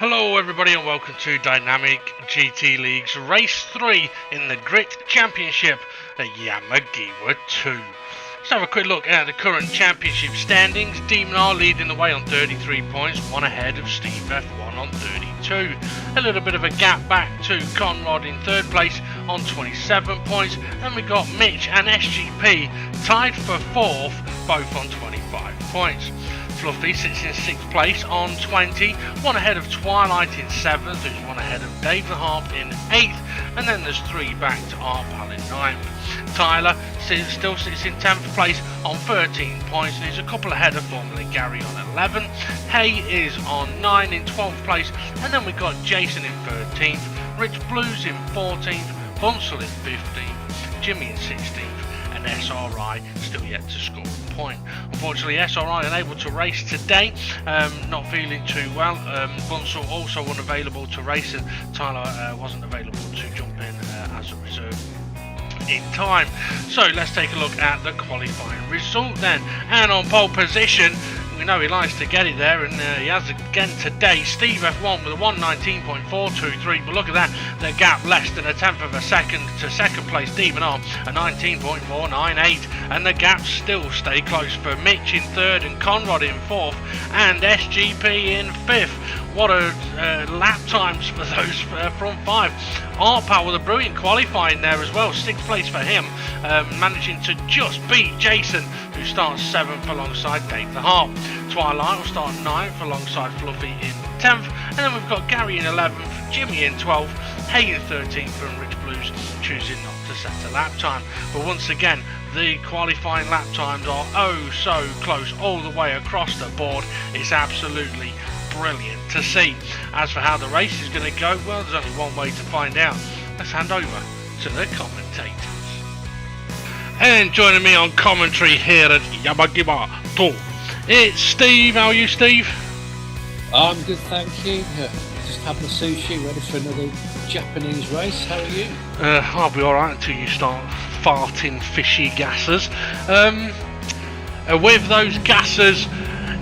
Hello everybody and welcome to Dynamic GT League's Race 3 in the Grit Championship at Yamagiwa 2. Let's have a quick look at the current championship standings. Demon R leading the way on 33 points, one ahead of Steve F1 on 32. A little bit of a gap back to Conrad in third place on 27 points. And we got Mitch and SGP tied for fourth, both on 25 points. Fluffy sits in 6th place on 20, one ahead of Twilight in 7th, who's one ahead of Dave the Harp in 8th, and then there's 3 back to Arpal in 9th. Tyler still sits in 10th place on 13 points, and he's a couple ahead of Formula Gary on 11. Hay is on 9 in 12th place, and then we've got Jason in 13th, Rich Blues in 14th, Bunsel in 15th, Jimmy in 16th, and SRI still yet to score a point. Unfortunately, SRI unable to race today, not feeling too well. Bunsel also unavailable to race, and Tyler wasn't available to jump in as a reserve in time. So let's take a look at the qualifying result then. And on pole position, we know he likes to get it there, and he has again today. Steve F1 with a 119.423, but look at that, the gap less than a tenth of a second to second place Demon R, a 19.498, and the gaps still stay close for Mitch in third and Conrad in fourth and SGP in fifth. What a lap times for those front five. Arpal with a brilliant qualifying there as well, 6th place for him, managing to just beat Jason, who starts 7th alongside Dave the Harp. Twilight will start 9th alongside Fluffy in 10th, and then we've got Gary in 11th, Jimmy in 12th, Hay in 13th, and Rich Blues choosing not to set a lap time. But once again, the qualifying lap times are oh so close all the way across the board. It's absolutely brilliant to see. As for how the race is going to go, well, there's only one way to find out. Let's hand over to the commentators. And joining me on commentary here at Yamagiwa 2, it's Steve. How are you, Steve? I'm good, thank you. Just having sushi, ready for another Japanese race. How are you? I'll be alright until you start farting fishy gases. With those gases,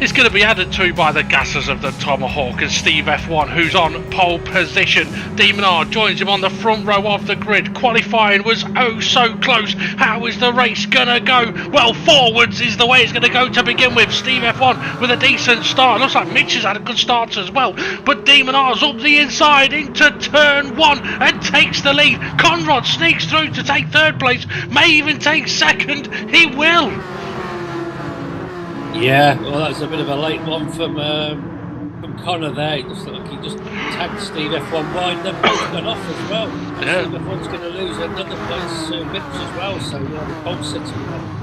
it's going to be added to by the gases of the Tomahawk and Steve F1, who's on pole position. Demon R joins him on the front row of the grid. Qualifying was oh so close. How is the race going to go? Well, forwards is the way it's going to go to begin with. Steve F1 with a decent start. Looks like Mitch has had a good start as well. But Demon R's up the inside into turn 1 and takes the lead. Conrad sneaks through to take third place. May even take second. He will. Yeah, well, that was a bit of a late one from Connor there. It just looked like he just tagged Steve F1 wide. They've both gone off as well. Yeah. Steve F1's going to lose another place, Mitch as well. So yeah, the pole sitting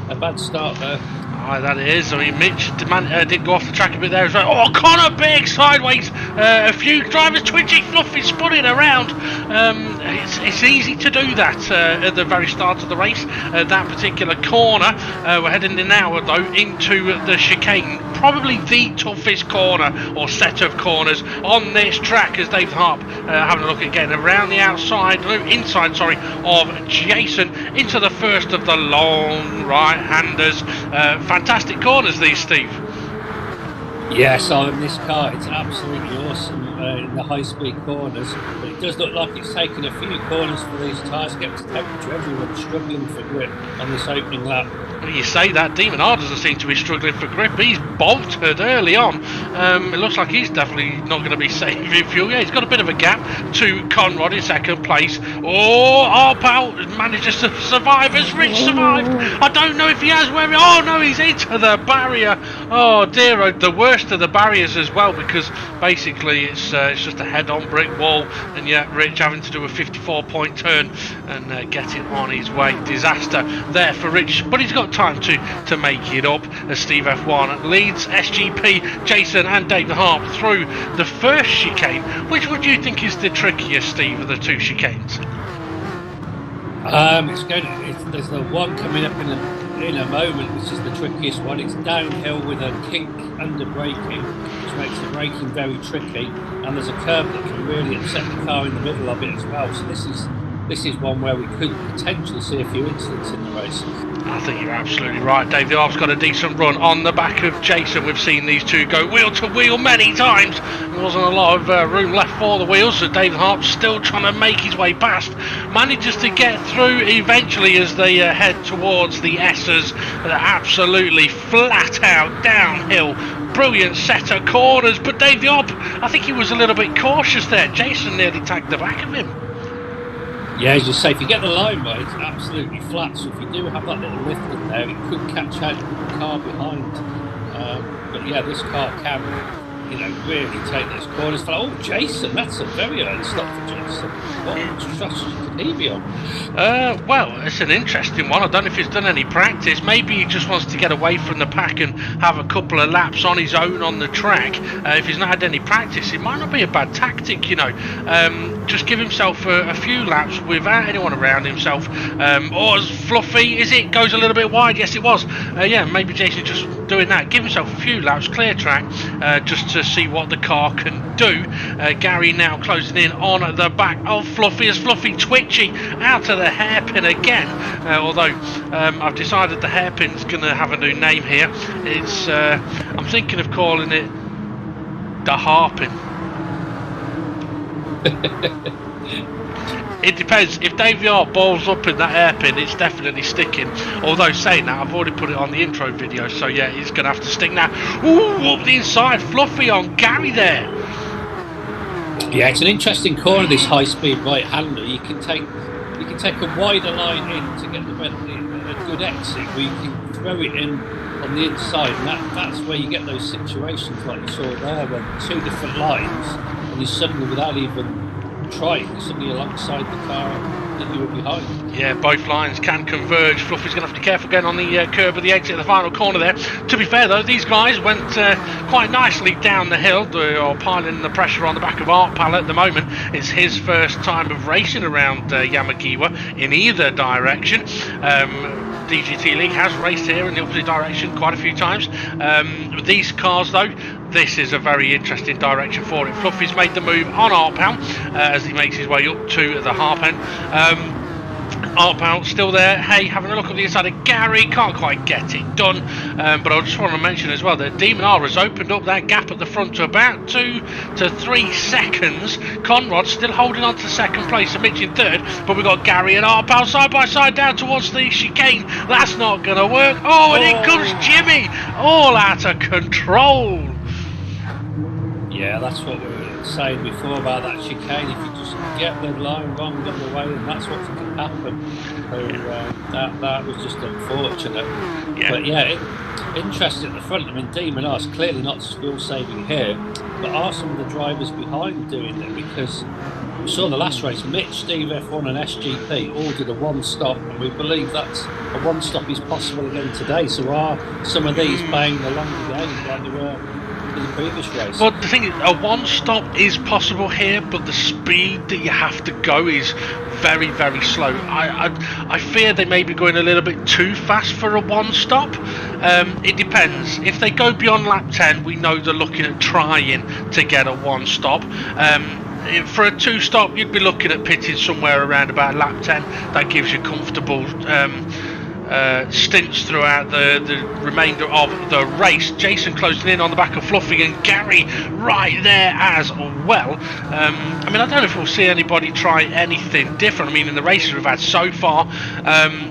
a bad start there. Aye, that is. I mean, Mitch did go off the track a bit there as well. Oh, Connor big sideways. A few drivers twitching, Fluffy spinning around. It's easy to do that at the very start of the race. That particular corner, we're heading in now though into the chicane. Probably the toughest corner or set of corners on this track, as Dave Harp having a look at getting around the inside of Jason into the first of the long right-handers. Fantastic corners these, Steve. Yes, on this car, it's absolutely awesome in the high-speed corners. But it does look like it's taken a few corners for these tyres to get to temperature. Everyone's struggling for grip on this opening lap. Well, you say that, Demon R doesn't seem to be struggling for grip. He's bolted early on. It looks like he's definitely not going to be saving fuel. Yeah, he's got a bit of a gap to Conrad in second place. Oh, Arpal manages to survive as Rich survived. I don't know if he has where. Oh no, he's into the barrier. Oh dear, the worst of the barriers as well, because basically it's just a head-on brick wall, and yet Rich having to do a 54-point turn and getting on his way. Disaster there for Rich, but he's got time to make it up as Steve F1 leads SGP, Jason and Dave the Harp through the first chicane. Which would you think is the trickiest, Steve, of the two chicanes? There's the one coming up in a moment, which is the trickiest one. It's downhill with a kink under braking, which makes the braking very tricky, and there's a curve that can really upset the car in the middle of it as well. So this is this is one where we could potentially see a few incidents in the race. I think you're absolutely right, Dave. The Arb's got a decent run on the back of Jason. We've seen these two go wheel to wheel many times. There wasn't a lot of room left for the wheels, so David Harp's still trying to make his way past. Manages to get through eventually as they head towards the S's. They're absolutely flat out downhill. Brilliant set of corners, but Dave the Arb, I think he was a little bit cautious there. Jason nearly tagged the back of him. Yeah, as you say, if you get the line right, it's absolutely flat. So if you do have that little lift in there, it could catch out the car behind. But yeah, this car can, really take those corners. Oh, Jason, that's a very early stop for Jason. What strategy could he be on? Well, it's an interesting one. I don't know if he's done any practice. Maybe he just wants to get away from the pack and have a couple of laps on his own on the track. If he's not had any practice, it might not be a bad tactic, just give himself a few laps without anyone around himself. Or as Fluffy, is it? Goes a little bit wide. Yes, it was. Yeah, maybe Jason just doing that. Give himself a few laps, clear track, just to see what the car can do. Gary now closing in on the back of Fluffy as Fluffy twitchy out of the hairpin again. Although I've decided the hairpin's going to have a new name here. It's I'm thinking of calling it the Harpin. It depends. If Dave Yard balls up in that hairpin, it's definitely sticking. Although saying that, I've already put it on the intro video, so yeah, it's going to have to stick now. Ooh, up the inside, Fluffy on Gary there. Yeah, it's an interesting corner, this high-speed right-hander. You can take a wider line in to get a good exit, where you can throw it in on the inside, and that's where you get those situations like you saw there, when two different lines, and you suddenly, without even trying, suddenly alongside the car that you were behind. Yeah, both lines can converge. Fluffy's going to have to be careful going on the curb of the exit of the final corner there. To be fair though, these guys went quite nicely down the hill, or piling the pressure on the back of Art Pal at the moment. It's his first time of racing around Yamagiwa in either direction. DGT League has raced here in the opposite direction quite a few times. With these cars though, this is a very interesting direction for it. Fluffy's made the move on Artpal as he makes his way up to the half end. Artpal still there. Hey, having a look at the inside of Gary, can't quite get it done. But I just want to mention as well that Demon R has opened up that gap at the front to about 2 to 3 seconds. Conrad still holding on to second place and Mitch in third, but we've got Gary and Artpal side by side down towards the chicane. That's not going to work. Oh, and in comes Jimmy, all out of control. Yeah, that's what we were saying before about that chicane. If you just get the line wrong on the way, and that's what can happen. So that was just unfortunate. Yeah. But yeah, interesting at the front. I mean, Demon R's clearly not skill saving here, but are some of the drivers behind doing it? Because we saw the last race, Mitch, Steve F1 and SGP all did a one stop, and we believe that's a one stop is possible again today. So are some of these playing the longer game like they were in the previous race? Well, the thing is, a one stop is possible here, but the speed that you have to go is very, very slow. I fear they may be going a little bit too fast for a one stop. It depends. If they go beyond lap 10, we know they're looking at trying to get a one stop. For a two stop, you'd be looking at pitting somewhere around about lap 10. That gives you comfortable stints throughout the remainder of the race. Jason closing in on the back of Fluffy and Gary right there as well. I mean, I don't know if we'll see anybody try anything different. I mean, in the races we've had so far,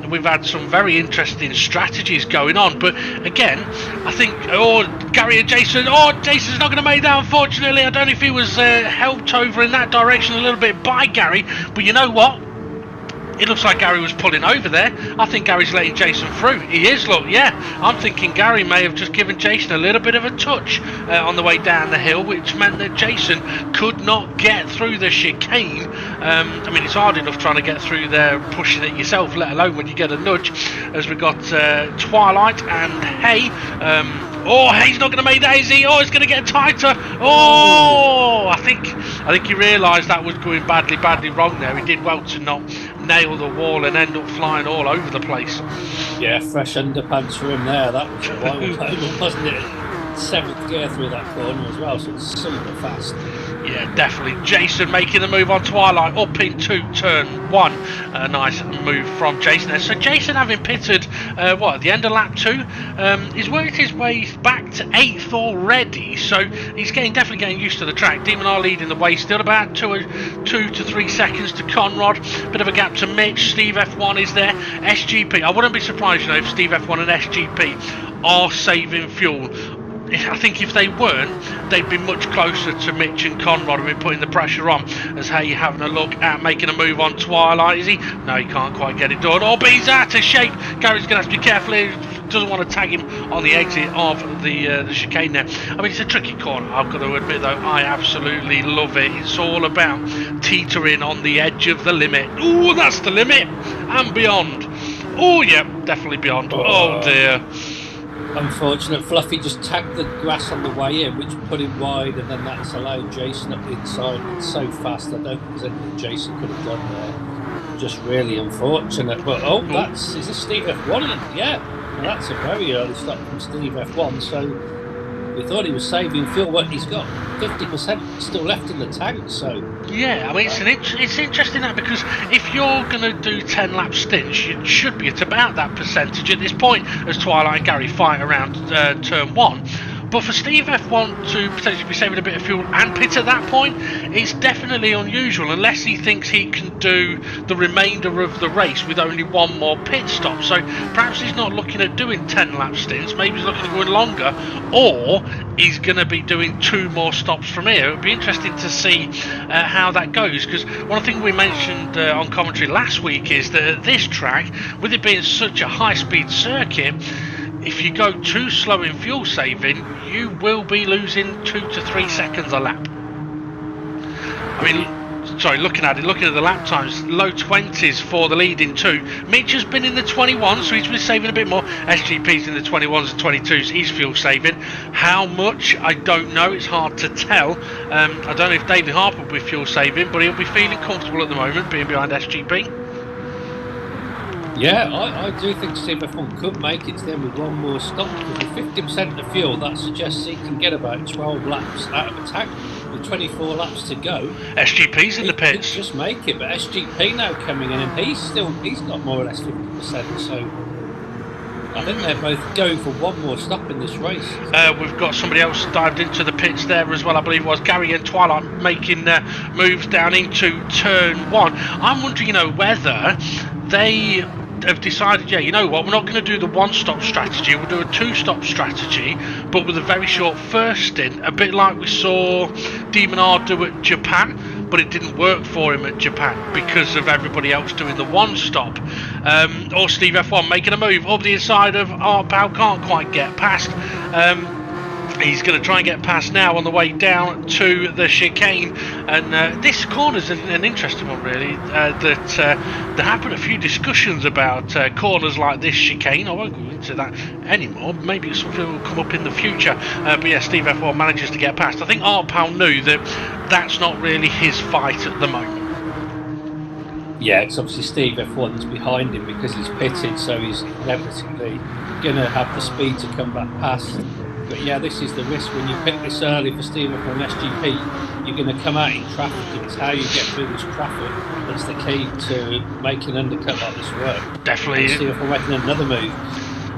we've had some very interesting strategies going on, but again, I think Gary and Jason, Jason's not going to make that, unfortunately. I don't know if he was helped over in that direction a little bit by Gary, but you know what? It looks like Gary was pulling over there. I think Gary's letting Jason through. He is, look, yeah. I'm thinking Gary may have just given Jason a little bit of a touch on the way down the hill, which meant that Jason could not get through the chicane. I mean, it's hard enough trying to get through there pushing it yourself, let alone when you get a nudge. As we got Twilight and Hay. Hay's not going to make that, is he? Oh, it's going to get tighter. Oh, I think he realised that was going badly wrong there. He did well to not nail the wall and end up flying all over the place. Yeah, fresh underpants for him there. That was a wild moment, wasn't it? 7th gear through that corner as well, so it's super fast. Yeah, definitely. Jason making the move on Twilight, up into turn 1. A nice move from Jason there. So Jason, having pitted, at the end of lap 2, he's worked his way back to 8th already, so he's definitely getting used to the track. Demon R leading the way, still about 2 to 3 seconds to Conrad. Bit of a gap to Mitch. Steve F1 is there. SGP, I wouldn't be surprised, if Steve F1 and SGP are saving fuel. I think if they weren't, they'd be much closer to Mitch and Conrad and be putting the pressure on. As how you're having a look at making a move on Twilight, is he? No, he can't quite get it done. Oh, but he's out of shape. Gary's going to have to be careful here. Doesn't want to tag him on the exit of the chicane there. I mean, it's a tricky corner, I've got to admit, though. I absolutely love it. It's all about teetering on the edge of the limit. Ooh, that's the limit. And beyond. Oh, yeah, definitely beyond. Oh, dear. Unfortunate. Fluffy just tagged the grass on the way in, which put him wide, and then that's allowed Jason up the inside. It's so fast, I don't think there's anything Jason could have done there. Just really unfortunate. But is this Steve F1 in? Yeah, well, that's a very early stop from Steve F1. So we thought he was saving fuel, but he's got 50% still left in the tank. So yeah, I mean, it's interesting that, because if you're going to do 10 lap stints, you should be at about that percentage at this point, as Twilight and Gary fight around turn 1. But for Steve F1 to potentially be saving a bit of fuel and pit at that point, it's definitely unusual, unless he thinks he can do the remainder of the race with only one more pit stop. So perhaps he's not looking at doing 10 lap stints, maybe he's looking at going longer, or he's going to be doing 2 more stops from here. It would be interesting to see how that goes, because one thing we mentioned on commentary last week is that at this track, with it being such a high-speed circuit, if you go too slow in fuel saving, you will be losing 2 to 3 seconds a lap. I mean, sorry, looking at the lap times, low 20s for the leading 2. Mitch has been in the 21s, so he's been saving a bit more. SGP's in the 21s and 22s, he's fuel saving. How much, I don't know, it's hard to tell. I don't know if David Harper will be fuel saving, but he'll be feeling comfortable at the moment, being behind SGP. Yeah, I do think Steve F1 could make it to them with one more stop, because with 50% of the fuel, that suggests he can get about 12 laps out of a tank with 24 laps to go. SGP's in the pits. Just make it, but SGP now coming in, and he's got more or less 50%, so I think they're both going for one more stop in this race. We've got somebody else dived into the pits there as well, I believe it was Gary and Twilight making moves down into turn 1. I'm wondering, whether they have decided, yeah, you know what, we're not going to do the 1-stop strategy, we'll do a 2-stop strategy, but with a very short first stint, a bit like we saw Demon R do at Japan, but it didn't work for him at Japan because of everybody else doing the 1-stop. Or Steve F1 making a move up the inside of Art Pal, can't quite get past. He's going to try and get past now on the way down to the chicane, and this corner's an interesting one, really. There have been a few discussions about corners like this chicane. I won't go into that anymore. Maybe it's something that will come up in the future. But yeah, Steve F1 manages to get past. I think Art Pal knew that that's not really his fight at the moment. Yeah, it's obviously Steve F1's behind him because he's pitted, so he's inevitably going to have the speed to come back past. But yeah, this is the risk when you pick this early for Steve F1 and SGP. You're going to come out in traffic, and it's how you get through this traffic that's the key to making an undercut like this work. Definitely. And Steve F1 making another move.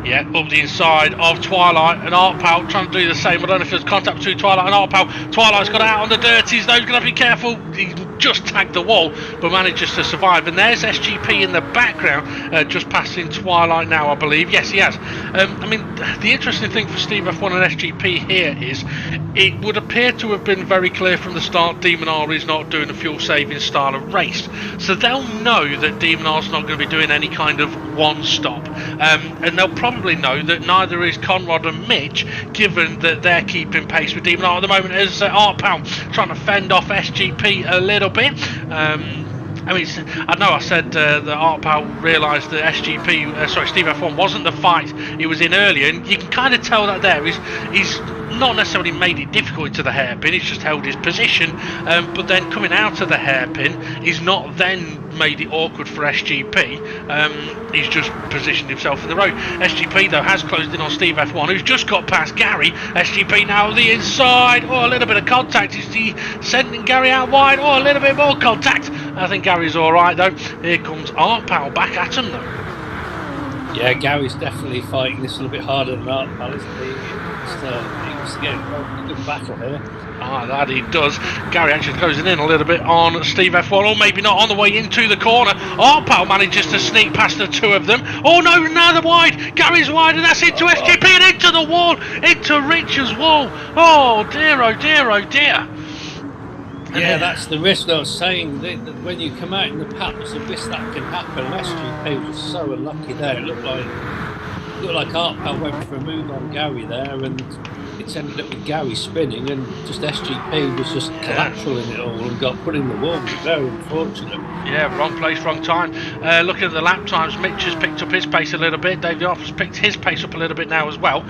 Yeah, up the inside of Twilight and Art Pal trying to do the same. I don't know if there's contact between Twilight and Art Pal. Twilight's got out on the dirties though, he's going to be careful. He just tagged the wall but manages to survive. And there's SGP in the background, just passing Twilight now, I believe. Yes, he has. I mean, the interesting thing for Steve F1 and SGP here is it would appear to have been very clear from the start Demon R is not doing a fuel saving style of race. So they'll know that Demon R's not going to be doing any kind of 1-stop. And they'll probably know that neither is Conrad and Mitch, given that they're keeping pace with Demon R at the moment, as Art Pal trying to fend off SGP a little bit. I mean, I know I said that Art Pal realised that Steve F1 wasn't the fight he was in earlier, and you can kind of tell that there. He's not necessarily made it difficult into the hairpin, he's just held his position, but then coming out of the hairpin, he's not then made it awkward for SGP. He's just positioned himself in the road. SGP though has closed in on Steve F1, who's just got past Gary. SGP now on the inside. Oh, a little bit of contact. Is he sending Gary out wide? Oh, a little bit more contact. I think Gary's alright though. Here comes Art Pal back at him though. Yeah, Gary's definitely fighting this a little bit harder than Art Pal, isn't he? He wants to get a good battle here. Ah, that he does. Gary actually closing in a little bit on Steve F1, or maybe not, on the way into the corner. Art Pal manages to sneak past the two of them. Oh no, now they're wide. Gary's wide, and that's into SGP and into the wall, into Rich's wall. Oh dear, oh dear, oh dear. Yeah, that's the risk I was saying. That when you come out in the pack, there's a risk that can happen. SGP was so unlucky there. It looked like Art Pal went for a move on Gary there, and it's ended up with Gary spinning, and just SGP was just collateral in it all and got put in the wall. Very unfortunate. Yeah, wrong place, wrong time. Looking at the lap times, Mitch has picked up his pace a little bit. David Arthur's picked his pace up a little bit now as well.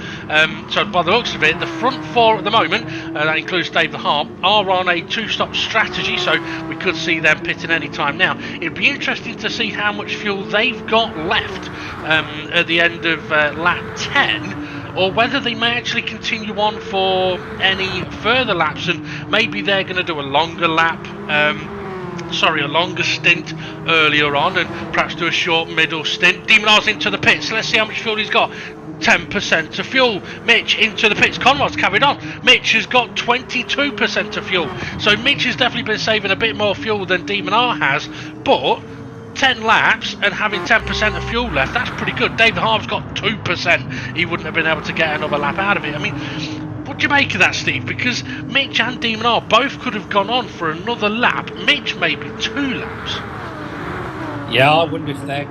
So by the looks of it, the front four at the moment, that includes Dave the Harp, are on a two-stop strategy, so we could see them pitting any time now. It'd be interesting to see how much fuel they've got left at the end of lap 10, or whether they may actually continue on for any further laps, and maybe they're going to do a longer lap, a longer stint earlier on, and perhaps do a short middle stint. Demonar's into the pits. Let's see how much fuel he's got. 10% of fuel. Mitch into the pits. Conrad's carried on. Mitch has got 22% of fuel. So Mitch has definitely been saving a bit more fuel than Demonar has, but 10 laps and having 10% of fuel left, that's pretty good. David Harv's got 2%. He wouldn't have been able to get another lap out of it. I mean, what do you make of that, Steve? Because Mitch and Demonar both could have gone on for another lap. Mitch maybe 2 laps. Yeah, I wonder if they're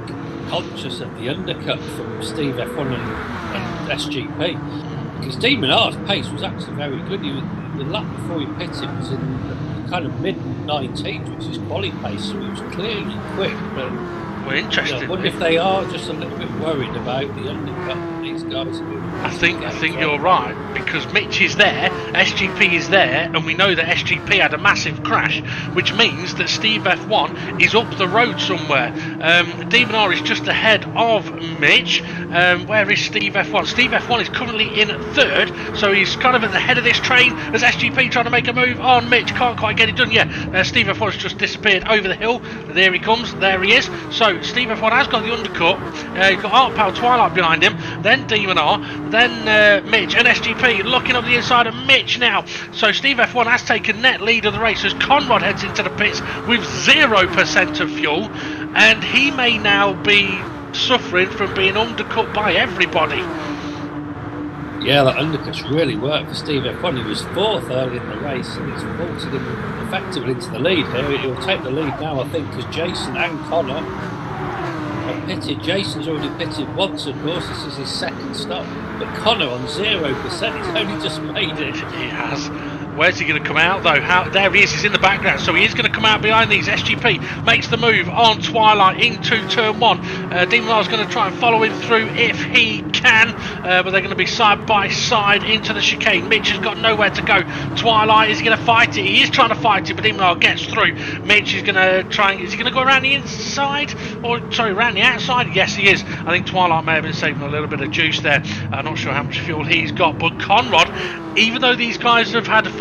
conscious of the undercut from Steve F1 and SGP. Because Demonar's pace was actually very good. The lap before he pitted was in kind of mid-19s, which is quality pace, so he was clearly quick. But well, interesting. I wonder if they are just a little bit worried about the undercut that these guys are doing. I think you're right, because Mitch is there, SGP is there, and we know that SGP had a massive crash, which means that Steve F1 is up the road somewhere. Demonar is just ahead of Mitch. Where is Steve F1? Steve F1 is currently in 3rd, so he's kind of at the head of this train as SGP trying to make a move on Mitch. Can't quite get it done yet. Steve F1 has just disappeared over the hill. There he comes. There he is. So Steve F1 has got the undercut. You've got Art Pal Twilight behind him, then Demonar, then Mitch and SGP looking up the inside of Mitch now. So Steve F1 has taken net lead of the race as Conrad heads into the pits with 0% of fuel, and he may now be suffering from being undercut by everybody. Yeah, that undercut's really worked for Steve F1. He was 4th early in the race, and it's vaulted him effectively into the lead here. He'll take the lead now, I think, because Jason and Connor have pitted. Jason's already pitted once, of course. This is his 2nd stop. But Connor on 0%. He's only just made it. He has. Where's he going to come out though? There he is, he's in the background, so he is going to come out behind these. SGP makes the move on Twilight into turn 1. Demonar's going to try and follow him through if he can, but they're going to be side by side into the chicane. Mitch has got nowhere to go. Twilight is going to fight it. He is trying to fight it, but Demonar gets through. Mitch is going to try and... Is he going to go around the inside? Or, sorry, around the outside? Yes, he is. I think Twilight may have been saving a little bit of juice there. I'm not sure how much fuel he's got, but Conrad, even though these guys have had a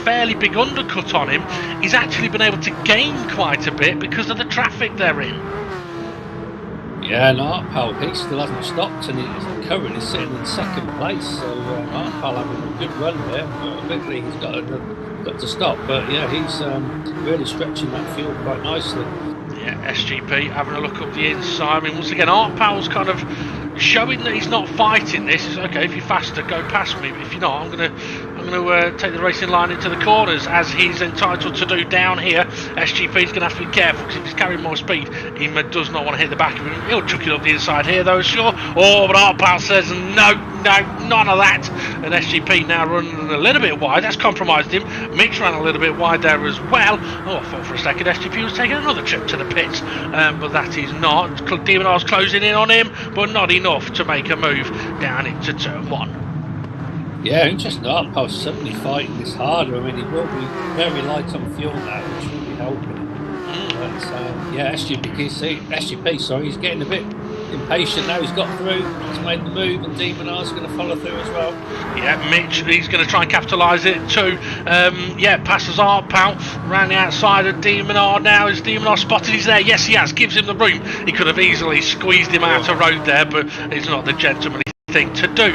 fairly big undercut on him, he's actually been able to gain quite a bit because of the traffic they're in. Yeah, and Art Pal, he still hasn't stopped, and he's currently sitting in 2nd place, so Art Pal having a good run there. Eventually he's got to stop, but yeah, he's really stretching that field quite nicely. Yeah, SGP having a look up the inside. I mean, once again, Art Pal's kind of showing that he's not fighting this. It's okay, if you're faster, go past me, but if you're not, I'm going to take the racing line into the corners, as he's entitled to do down here. SGP's going to have to be careful, because if he's carrying more speed, he does not want to hit the back of him. He'll chuck it up the inside here though, sure. Oh, but Art Pal says no, none of that. And SGP now running a little bit wide. That's compromised him. Mitch ran a little bit wide there as well. Oh, I thought for a second SGP was taking another trip to the pits, but that is not. Demonar's closing in on him, but not enough to make a move down into turn 1. Yeah, interesting. Art Pal's suddenly fighting this harder. I mean, he will be very light on fuel now, which will be helping. Yeah, SGP, sorry, he's getting a bit impatient now. He's got through, he's made the move, and Demonar's going to follow through as well. Yeah, Mitch, he's going to try and capitalise it too. Yeah, passes Arpal around the outside of Demonar now. Is Demonar spotted? He's there. Yes, he has. Gives him the room. He could have easily squeezed him out of road there, but he's not the gentlemanly thing to do.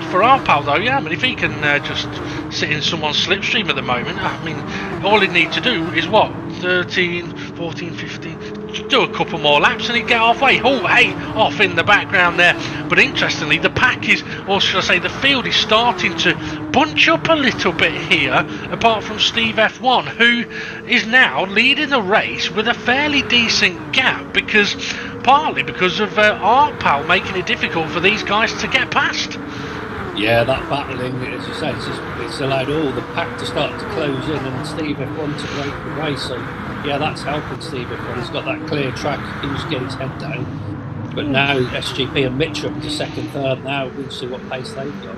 For Arpal though, yeah, I mean, if he can just sit in someone's slipstream at the moment, I mean, all he'd need to do is what? 13, 14, 15... do a couple more laps and he'd get halfway. Oh, hey, off in the background there. But interestingly, the pack is, or should I say, the field is starting to bunch up a little bit here, apart from Steve F1, who is now leading the race with a fairly decent gap, partly because of Arpal making it difficult for these guys to get past. Yeah, that battling, as you say, it's allowed all the pack to start to close in, and Steve F1 to break the race. So yeah, that's helping Steve F1. He's got that clear track. He can just get his head down. But now SGP and Mitch up to second, third. Now we'll see what pace they've got.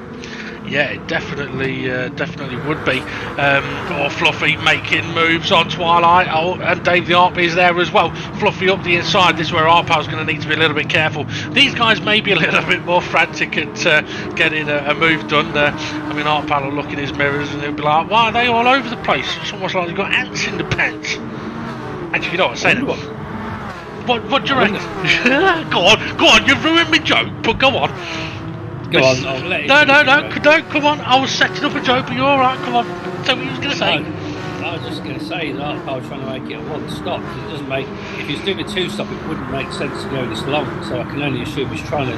Yeah, it definitely would be. Or Fluffy making moves on Twilight. Oh, and Dave the Arp is there as well. Fluffy up the inside. This is where Arpal's going to need to be a little bit careful. These guys may be a little bit more frantic at getting a move done. I mean, Arpal will look in his mirrors and he'll be like, why are they all over the place? It's almost like they've got ants in the pants. Actually, you know what I'm saying? What do you reckon? Go on, you've ruined my joke, but go on. Go on, I'll let you. No, come on. I was setting up a joke, but you're alright, come on. Tell me what you was going to say. I was just going to say that I was trying to make it a one stop. It doesn't make, if he's doing a two stop, it wouldn't make sense to go this long. So I can only assume he's trying to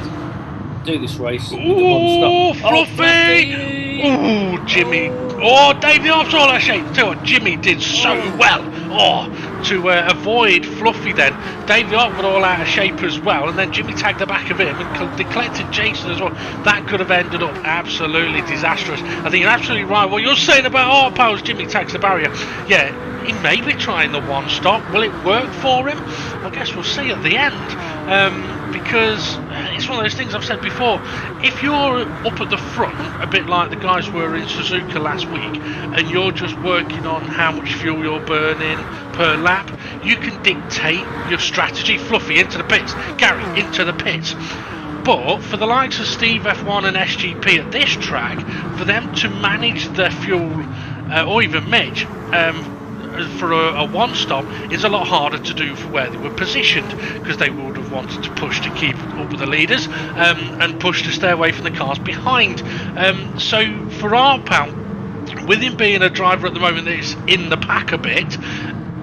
do this race with a one stop. Fluffy! Oh, Jimmy. Oh, Dave the Arp's all out of shape. Tell you what, Jimmy did so well. To avoid Fluffy then. Dave the Arp got all out of shape as well, and then Jimmy tagged the back of him and collected Jason as well. That could have ended up absolutely disastrous. I think you're absolutely right. What you're saying about Arpals, Jimmy tags the barrier. Yeah, he may be trying the one stop. Will it work for him? I guess we'll see at the end. Because it's one of those things I've said before. If you're up at the front, a bit like the guys were in Suzuka last week, and you're just working on how much fuel you're burning per lap, you can dictate your strategy. Fluffy into the pits, Gary into the pits. But for the likes of Steve F1 and SGP at this track, for them to manage their fuel, or even Mitch, for a one stop is a lot harder to do for where they were positioned, because they would have wanted to push to keep up with the leaders, and push to stay away from the cars behind. So for Arpal, with him being a driver at the moment that is in the pack a bit,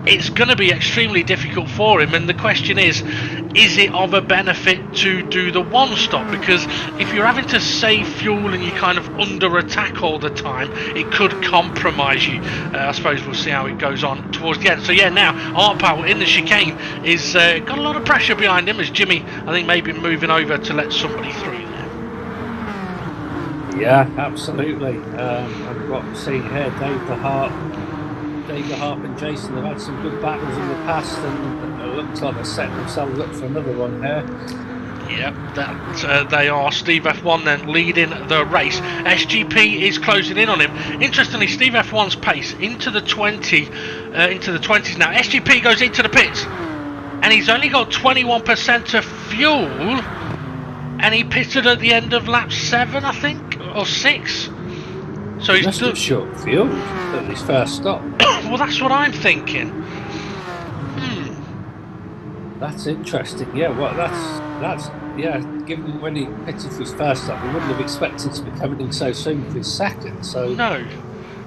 it's going to be extremely difficult for him, and the question is it of a benefit to do the one stop? Because if you're having to save fuel and you're kind of under attack all the time, it could compromise you. I suppose we'll see how it goes on towards the end. So yeah, now Arpal in the chicane is got a lot of pressure behind him, as Jimmy I think maybe moving over to let somebody through there. Yeah, absolutely. And what we're seeing here, Dave the Harp and Jason have had some good battles in the past, and it looks like they're setting themselves up for another one here. Yep, that they are. Steve F1 then leading the race. SGP is closing in on him. Interestingly, Steve F1's pace into the 20s now. SGP goes into the pits, and he's only got 21% of fuel, and he pitted at the end of lap 7, I think, or 6. So he's just short fuel at his first stop. Well, that's what I'm thinking. That's interesting. Yeah, well, that's yeah. Given when he pitted for his first stop, we wouldn't have expected to be coming in so soon for his second. So no.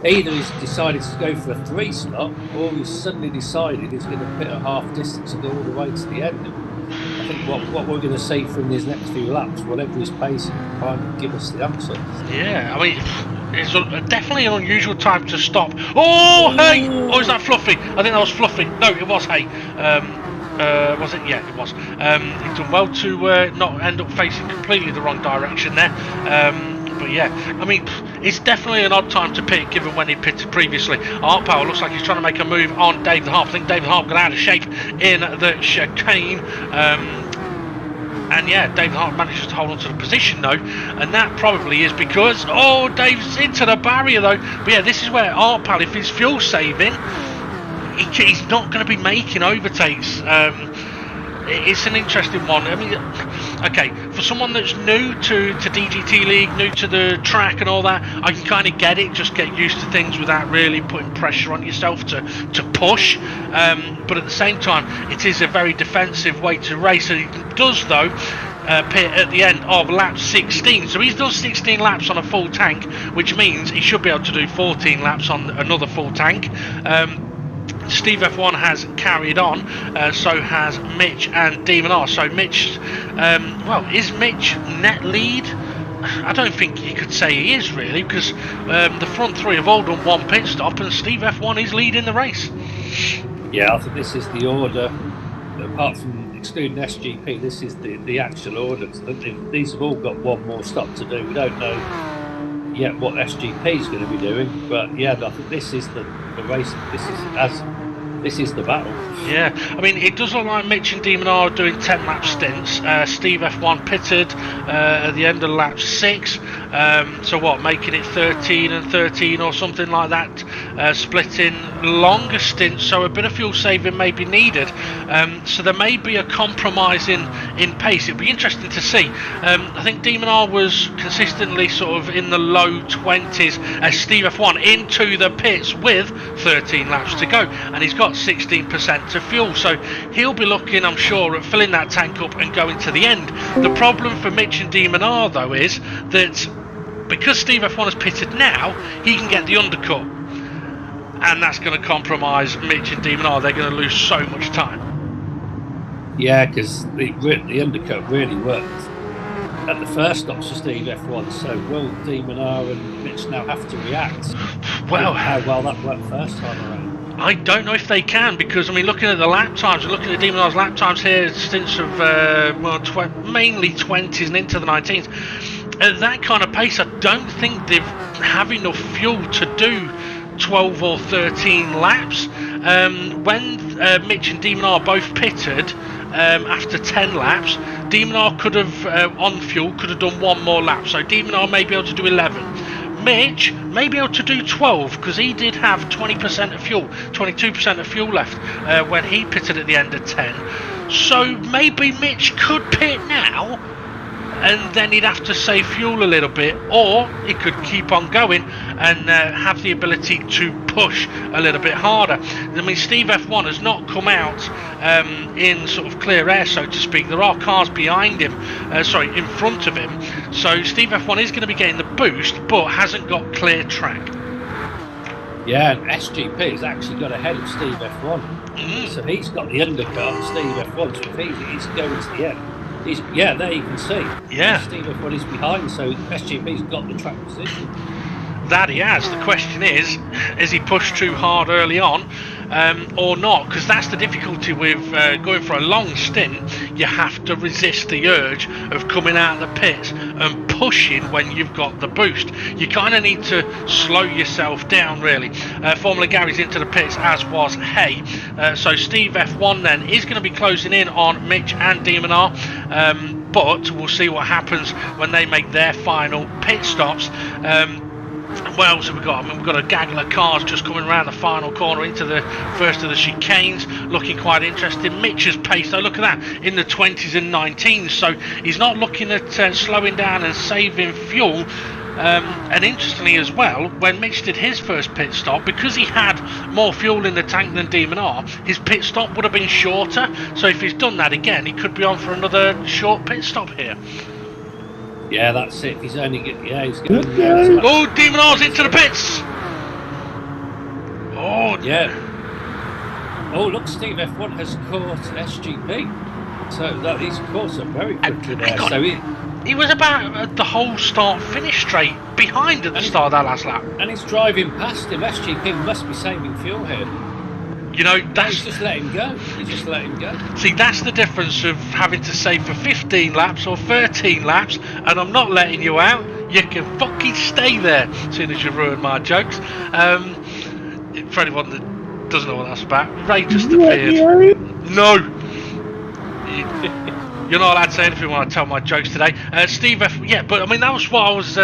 Either he's decided to go for a 3 stop, or he's suddenly decided he's going to pit a half distance and go all the way to the end. I think what we're going to see from these next few laps, whatever his pace, will kind of give us the answer. Yeah, I mean, it's definitely an unusual time to stop. Oh, hey! Oh, is that Fluffy? I think that was Fluffy. No, it was Hey. Was it? Yeah, it was. He's done well to not end up facing completely the wrong direction there. But yeah, I mean, it's definitely an odd time to pit given when he pitted previously. Arpal looks like he's trying to make a move on Dave the Harp. I think Dave the Harp got out of shape in the chicane. And yeah, Dave the Harp manages to hold on to the position though, and that probably is because, Dave's into the barrier though. But yeah, this is where Arpal, if he's fuel saving, he's not going to be making overtakes. It's an interesting one. I mean, okay, for someone that's new to DGT League, new to the track and all that, I can kind of get it. Just get used to things without really putting pressure on yourself to push. But at the same time, it is a very defensive way to race. And he does, though, pit at the end of lap 16. So he's done 16 laps on a full tank, which means he should be able to do 14 laps on another full tank. Steve F1 has carried on, so has Mitch and Demon R. So Mitch, well, is Mitch net lead? I don't think you could say he is really, because the front three have all done one pit stop, and Steve F1 is leading the race. Yeah, I think this is the order. Apart from excluding SGP, this is the actual order. These have all got one more stop to do. We don't know yet what SGP is going to be doing, but yeah, I think this is the race. This is the battle. Yeah, I mean, it does look like Mitch and Demon are doing 10 lap stints. Steve F1 pitted at the end of lap 6. So what, making it 13 and 13 or something like that, splitting longer stints, so a bit of fuel saving may be needed. So there may be a compromise in pace. It'll be interesting to see. I think Demon R was consistently sort of in the low 20s as Steve F1 into the pits with 13 laps to go, and he's got 16% to fuel, so he'll be looking, I'm sure, at filling that tank up and going to the end. The problem for Mitch and Demon R, though, is that because Steve F1 has pitted now, he can get the undercut, and that's going to compromise Mitch and Demon R. They're going to lose so much time. Yeah, because the undercut really worked at the first stops for Steve F1, so will Demon R and Mitch now have to react? Well, how well that worked first time around? I don't know if they can, because I mean, looking at the lap times, looking at Demon R's lap times here, stints of mainly 20s and into the 19s. At that kind of pace, I don't think they have enough fuel to do 12 or 13 laps. When Mitch and Demon R both pitted after 10 laps, Demon R could have, on fuel, could have done one more lap. So Demon R may be able to do 11. Mitch may be able to do 12, because he did have 20% of fuel, 22% of fuel left when he pitted at the end of 10. So maybe Mitch could pit now, and then he'd have to save fuel a little bit, or he could keep on going and have the ability to push a little bit harder. I mean, Steve F1 has not come out in sort of clear air, so to speak. There are cars behind him, in front of him, so Steve F1 is going to be getting the boost, but hasn't got clear track. Yeah, and SGP has actually got ahead of Steve F1, so he's got the undercut on Steve F1, so if he's going to the end, there you can see. Yeah. Steve F1 is behind, so SGP's got the track position. That he has. The question is he pushed too hard early on or not? Because that's the difficulty with going for a long stint. You have to resist the urge of coming out of the pits and pushing when you've got the boost. You kind of need to slow yourself down, really. Formula Gary's into the pits, as was Hay. So Steve F1 then is going to be closing in on Mitch and Demon R. But we'll see what happens when they make their final pit stops. What else have we got? I mean, we've got a gaggle of cars just coming around the final corner into the first of the chicanes, looking quite interesting. Mitch's pace, though, look at that, in the 20s and 19s, so he's not looking at slowing down and saving fuel. And interestingly as well, when Mitch did his first pit stop, because he had more fuel in the tank than Demon R, his pit stop would have been shorter, so if he's done that again, he could be on for another short pit stop here. Yeah, that's it. He's only he's going. Oh, Demon R's into the pits. Oh yeah. Oh, look, Steve F1 has caught SGP, so he's caught up very quickly there. So he was about the whole start-finish straight behind at the start of that last lap, and he's driving past him. SGP must be saving fuel here. You know, he's just letting go. See, that's the difference of having to save for 15 laps or 13 laps, and I'm not letting you out. You can fucking stay there, as soon as you ruin my jokes. For anyone that doesn't know what that's about, Ray just appeared. No! You're not allowed to say anything when I tell my jokes today. Steve F. Yeah, but I mean, that was what I was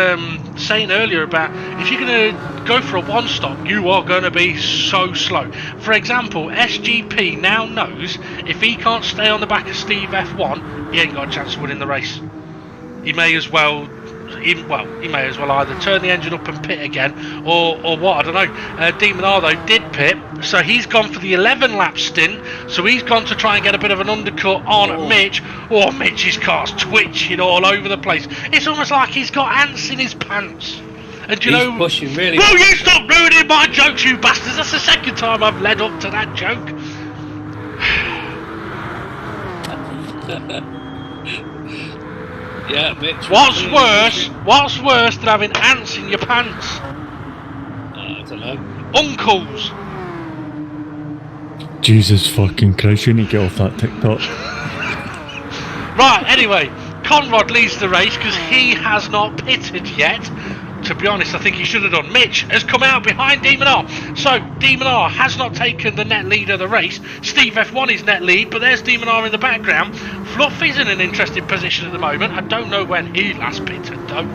saying earlier about if you're going to go for a one-stop, you are going to be so slow. For example, SGP now knows if he can't stay on the back of Steve F1, he ain't got a chance of winning the race. He may as well... He may as well either turn the engine up and pit again, or what, I don't know. Demon R though did pit, so he's gone for the 11 lap stint, so he's gone to try and get a bit of an undercut on Mitch. Oh, Mitch's car's twitching all over the place. It's almost like he's got ants in his pants. And do you know, pushing really. Will you stop ruining my jokes, you bastards? That's the second time I've led up to that joke. Yeah, Mitch. What's worse than having ants in your pants? I don't know. Uncles. Jesus fucking Christ, you need to get off that TikTok. Right, anyway, Conrad leads the race because he has not pitted yet. To be honest, I think he should have done. Mitch has come out behind Demon R. So, Demon R has not taken the net lead of the race. Steve F1 is net lead, but there's Demon R in the background. Fluffy's in an interesting position at the moment. I don't know when he last pitted, though.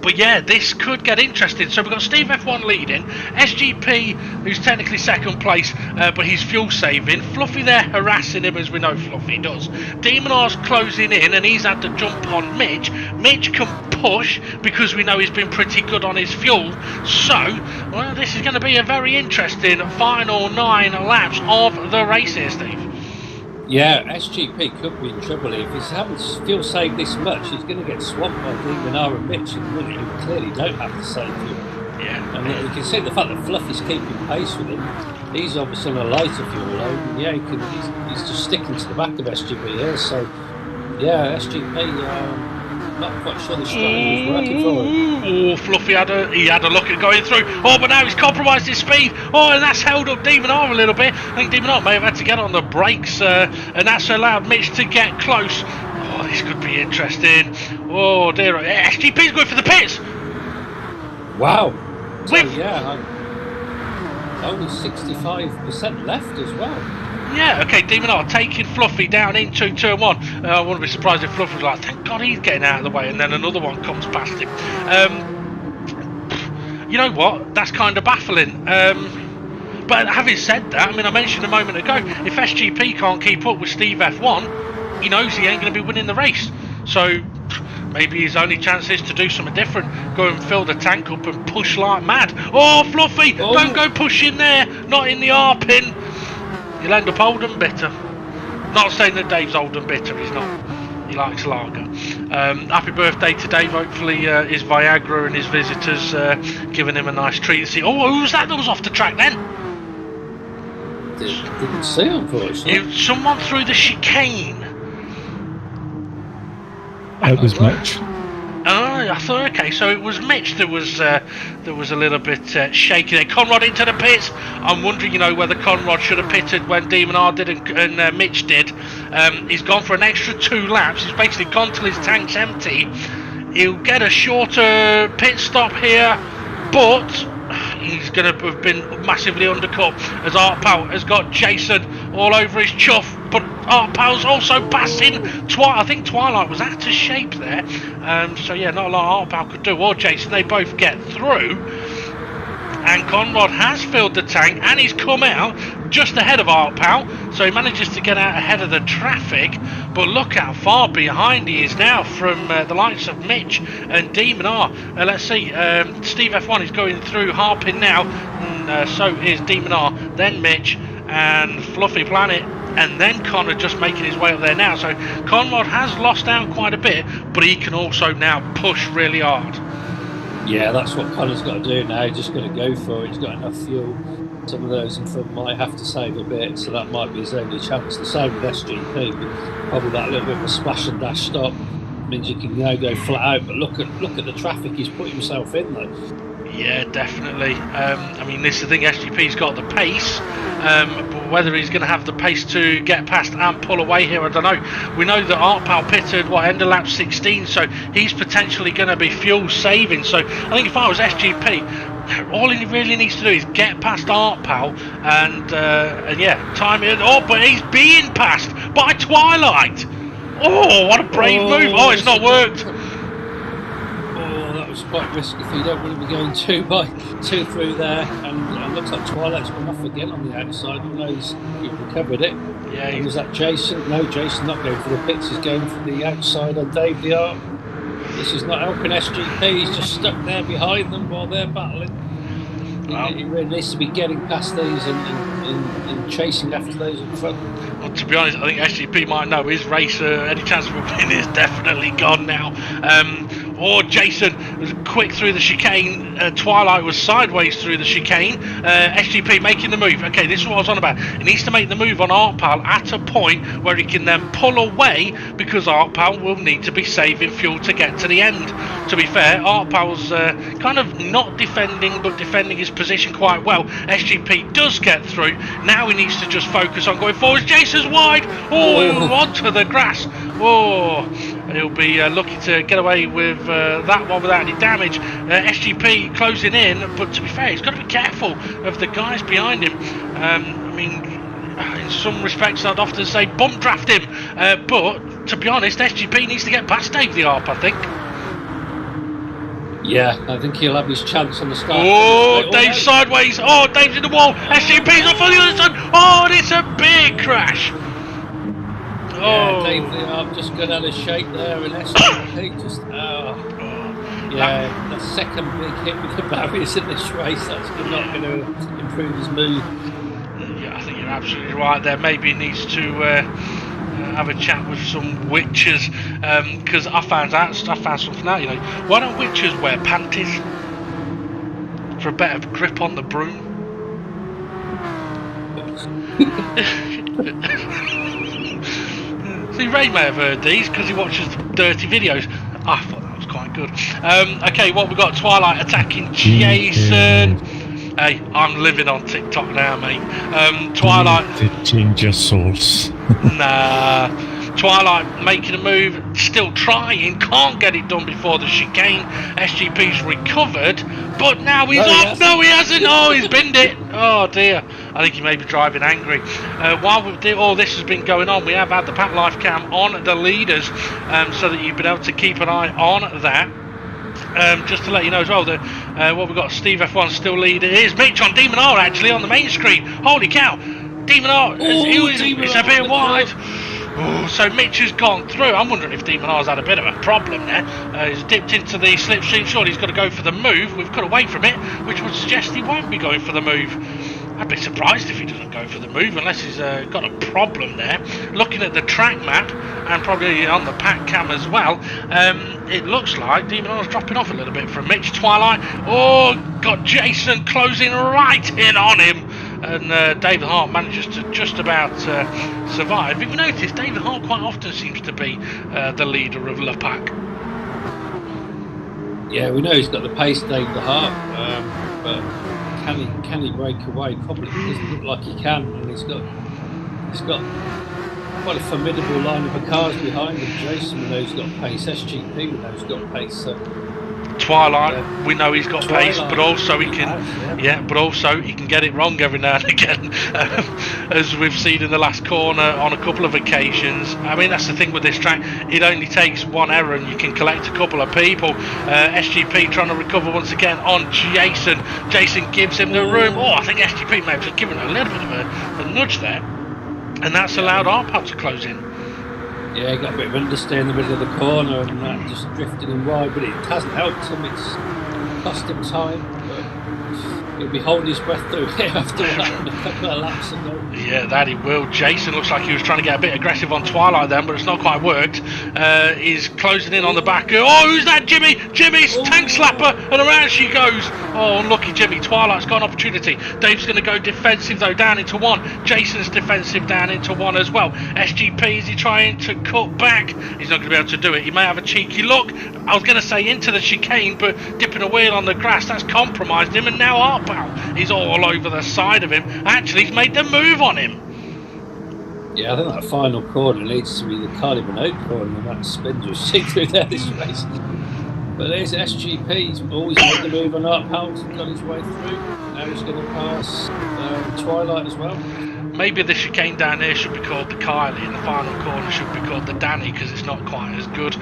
But yeah, this could get interesting. So we've got Steve F1 leading, SGP, who's technically second place, but he's fuel saving. Fluffy there harassing him, as we know Fluffy does. Demon R's closing in, and he's had to jump on Mitch. Mitch can push because we know he's been pretty good on his fuel. So, well, this is going to be a very interesting final 9 laps of the race here, Steve. Yeah, SGP could be in trouble if he's having fuel saved this much. He's going to get swamped by Demon R and Mitch in a minute, who clearly don't have to save fuel. Yeah. And you can see the fact that Fluffy's keeping pace with him. He's obviously on a lighter fuel load, and yeah, he's just sticking to the back of SGP here. So, yeah, SGP. Not quite sure the strategy was working for him. Oh, Fluffy had a look at going through. Oh, but now he's compromised his speed. Oh, and that's held up Demon R a little bit. I think Demon R may have had to get on the brakes, and that's allowed Mitch to get close. Oh, this could be interesting. Oh dear, SGP's going for the pits. Wow. So, yeah, only 65% left as well. Yeah, okay, Demon R taking Fluffy down into turn 1. I wouldn't be surprised if Fluffy was like, thank God he's getting out of the way, and then another one comes past him. You know what? That's kind of baffling. But having said that, I mean, I mentioned a moment ago, if SGP can't keep up with Steve F1, he knows he ain't going to be winning the race. So maybe his only chance is to do something different. Go and fill the tank up and push like mad. Oh, Fluffy! Oh. Don't go pushing there! Not in the R-pin! You'll end up old and bitter. Not saying that Dave's old and bitter, he's not. He likes lager. Happy birthday to Dave. Hopefully his Viagra and his visitors giving him a nice treat. See, oh, who was that was off the track then? Didn't see, unfortunately. Someone through the chicane. It was Mitch. Oh, I thought, okay, so it was Mitch that was a little bit shaky there. Conrad into the pits. I'm wondering, whether Conrad should have pitted when Demon R did and Mitch did. He's gone for an extra 2 laps. He's basically gone till his tank's empty. He'll get a shorter pit stop here, but he's going to have been massively undercut as Art Pal has got Jason all over his chuff. But Art Pal's also passing. I think Twilight was out of shape there. So yeah, not a lot Art Pal could do. Or Jason, they both get through. And Conrad has filled the tank and he's come out just ahead of Art Pal. So he manages to get out ahead of the traffic. But look how far behind he is now from the likes of Mitch and Demon R. Let's see, Steve F1 is going through Harpin now. And so is Demon R, then Mitch and Fluffy Planet. And then Connor just making his way up there now. So Conrad has lost out quite a bit, but he can also now push really hard. Yeah, that's what Connor's got to do now. He's just got to go for it. He's got enough fuel. Some of those in front might have to save a bit, so that might be his only chance. The same with SGP, but probably that little bit of a splash and dash stop means you can now go flat out. But look at the traffic he's put himself in though. Yeah, definitely. I mean, this is the thing, SGP's got the pace, but whether he's going to have the pace to get past and pull away here, I don't know. We know that Art Pal pitted, end of lap 16, so he's potentially going to be fuel saving. So I think if I was SGP, all he really needs to do is get past Art Pal and yeah, time it. Oh, but he's being passed by Twilight. Oh, what a brave move! Oh, it's not worked. Oh, that was quite risky. You don't want to be going two through there, and looks like Twilight's gone off again on the outside. Who knows? He recovered it. Yeah. And was that Jason? No, Jason not going for the pits. He's going for the outside on Dave the Arc. This is not helping SGP. He's just stuck there behind them while they're battling. He really needs to be getting past these and chasing after those in front. Well, to be honest, I think SGP might know his race. Any chance of a win is definitely gone now. Jason was quick through the chicane. Twilight was sideways through the chicane. SGP making the move. Okay, this is what I was on about. He needs to make the move on Artpal at a point where he can then pull away, because Artpal will need to be saving fuel to get to the end. To be fair, Artpal's kind of not defending, but defending his position quite well. SGP does get through. Now he needs to just focus on going forwards. Jason's wide. Oh, onto the grass. Oh, he'll be lucky to get away with that one without any damage. SGP closing in, but to be fair, he's got to be careful of the guys behind him. I mean, in some respects, I'd often say bump draft him, but to be honest, SGP needs to get past Dave the Arp, I think. Yeah, I think he'll have his chance on the start. Oh, Dave's sideways. Oh, Dave's in the wall. SGP's off on the other side. Oh, and it's a big crash. Yeah, Dave the Arp just got out of shape there, and SGP just the second big hit with the barriers in this race. That's not going to improve his mood. Yeah, I think you're absolutely right there. Maybe he needs to have a chat with some witches, because I found something out. You know, why don't witches wear panties for a better grip on the broom? See, Ray may have heard these because he watches dirty videos. I thought that was quite good. Okay, what we got? Twilight attacking Jason. Hey, I'm living on TikTok now, mate. Twilight. To change your source. Nah. Twilight making a move, still trying, can't get it done before the chicane. SGP's recovered, but now he's off. No, he hasn't. Oh, he's binned it. Oh dear. I think he may be driving angry. While all this has been going on, we have had the Pack Life Cam on the leaders, so that you've been able to keep an eye on that. Just to let you know as well that what we've got, Steve F1 still leader. Here's Mitch on Demon R actually on the main screen. Holy cow, Demon R is a bit wide. Oh, so Mitch has gone through. I'm wondering if Demon R's had a bit of a problem there. He's dipped into the slipstream. Surely he's got to go for the move. We've cut away from it, which would suggest he won't be going for the move. I'd be surprised if he doesn't go for the move unless he's got a problem there. Looking at the track map and probably on the pack cam as well, it looks like Demon R's dropping off a little bit from Mitch. Twilight, got Jason closing right in on him. And David Hart manages to just about survive. If you notice, David Hart quite often seems to be the leader of Le Pack. Yeah, we know he's got the pace, David Hart, but can he break away? Probably doesn't look like he can. And he's got quite a formidable lineup of cars behind him. Jason, we know he's got pace. SGP, we know he's got pace. So. Twilight, we know he's got pace, but also he can, but also he can get it wrong every now and again, as we've seen in the last corner on a couple of occasions. I mean, that's the thing with this track; it only takes one error and you can collect a couple of people. SGP trying to recover once again on Jason. Jason gives him the room. Oh, I think SGP may have just given a little bit of a nudge there, and that's allowed Arpal to close in. Yeah, got a bit of understeer in the middle of the corner and that just drifted him wide, but it hasn't helped him. It's cost him time, but he'll be holding his breath through here after that a couple of laps ago. Yeah, that he will. Jason looks like he was trying to get a bit aggressive on Twilight then, but it's not quite worked. He's closing in on the back. Oh, who's that? Jimmy! Jimmy's tank slapper, and around she goes. Oh, unlucky Jimmy. Twilight's got an opportunity. Dave's going to go defensive though, down into one. Jason's defensive down into one as well. SGP, is he trying to cut back? He's not going to be able to do it. He may have a cheeky look. I was going to say into the chicane, but dipping a wheel on the grass, that's compromised him, and now Arpal, he's all over the side of him. Actually, he's made the move on him. Yeah, I think that final corner needs to be the Carly Benoit corner, and that spins was seen through there this race. But there's SGP, he's always made the move on Arpal, got his way through. Now he's going to pass Twilight as well. maybe the chicane down here should be called the Kylie and the final corner should be called the Danny because it's not quite as good.